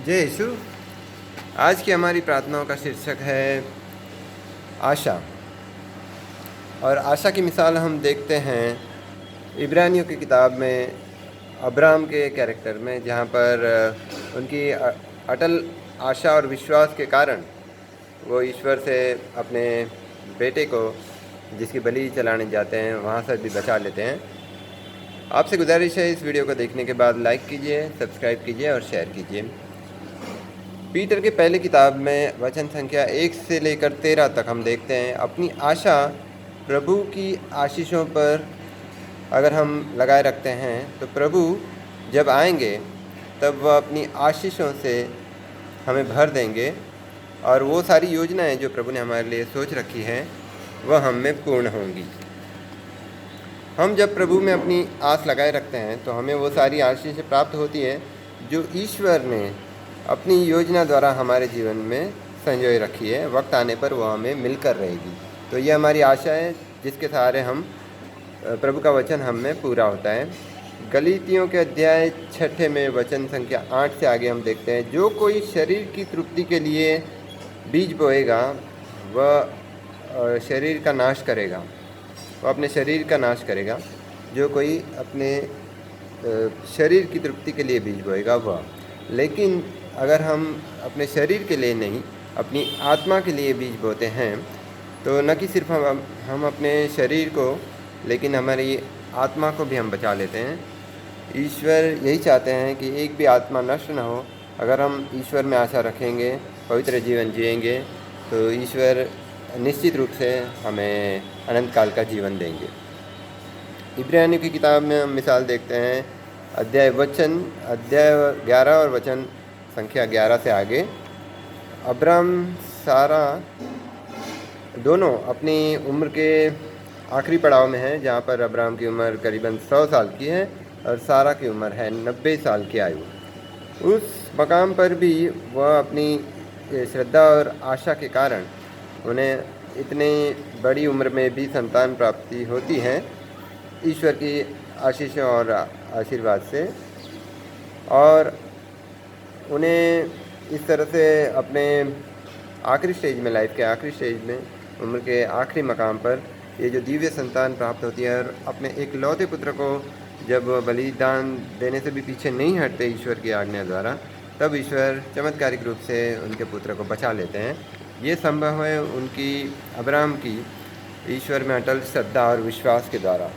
जय यीशु। आज की हमारी प्रार्थनाओं का शीर्षक है आशा। और आशा की मिसाल हम देखते हैं इब्रानियों की किताब में अब्राहम के कैरेक्टर में, जहाँ पर उनकी अटल आशा और विश्वास के कारण वो ईश्वर से अपने बेटे को, जिसकी बलि चलाने जाते हैं, वहाँ से भी बचा लेते हैं। आपसे गुजारिश है, इस वीडियो को देखने के बाद लाइक कीजिए, सब्सक्राइब कीजिए और शेयर कीजिए। पीटर के पहले किताब में वचन संख्या 1 से लेकर 13 तक हम देखते हैं अपनी आशा प्रभु की आशीषों पर अगर हम लगाए रखते हैं तो प्रभु जब आएंगे तब वह अपनी आशीषों से हमें भर देंगे और वो सारी योजनाएं जो प्रभु ने हमारे लिए सोच रखी हैं वह हम में पूर्ण होंगी। हम जब प्रभु में अपनी आस लगाए रखते हैं तो हमें वो सारी आशीषें प्राप्त होती हैं जो ईश्वर ने अपनी योजना द्वारा हमारे जीवन में संजोए रखी है। वक्त आने पर वो हमें मिलकर रहेगी। तो ये हमारी आशा है जिसके सहारे हम प्रभु का वचन हम में पूरा होता है। गलीतियों के अध्याय 6 में वचन संख्या 8 से आगे हम देखते हैं, जो कोई शरीर की तृप्ति के लिए बीज बोएगा वह शरीर का नाश करेगा, वह अपने शरीर का नाश करेगा। जो कोई अपने शरीर की तृप्ति के लिए बीज बोएगा वह, लेकिन अगर हम अपने शरीर के लिए नहीं अपनी आत्मा के लिए बीज बोते हैं तो न कि सिर्फ हम अपने शरीर को लेकिन हमारी आत्मा को भी हम बचा लेते हैं। ईश्वर यही चाहते हैं कि एक भी आत्मा नष्ट न हो। अगर हम ईश्वर में आशा रखेंगे, पवित्र जीवन जिएंगे तो ईश्वर निश्चित रूप से हमें अनंत काल का जीवन देंगे। इब्रानियों की किताब में हम मिसाल देखते हैं अध्याय 11 और वचन संख्या 11 से आगे। अब्राहम सारा दोनों अपनी उम्र के आखिरी पड़ाव में हैं, जहाँ पर अब्राहम की उम्र करीबन 100 साल की है और सारा की उम्र है 90 साल की आयु। उस मकाम पर भी वह अपनी श्रद्धा और आशा के कारण उन्हें इतनी बड़ी उम्र में भी संतान प्राप्ति होती है ईश्वर की आशीषों और आशीर्वाद से। और उन्हें इस तरह से अपने आखिरी स्टेज में, लाइफ के आखिरी स्टेज में, उम्र के आखिरी मकाम पर ये जो दिव्य संतान प्राप्त होती है और अपने एक लौते पुत्र को जब बलिदान देने से भी पीछे नहीं हटते ईश्वर की आज्ञा द्वारा, तब ईश्वर चमत्कारिक रूप से उनके पुत्र को बचा लेते हैं। ये संभव है उनकी, अब्राहम की, ईश्वर में अटल श्रद्धा और विश्वास के द्वारा।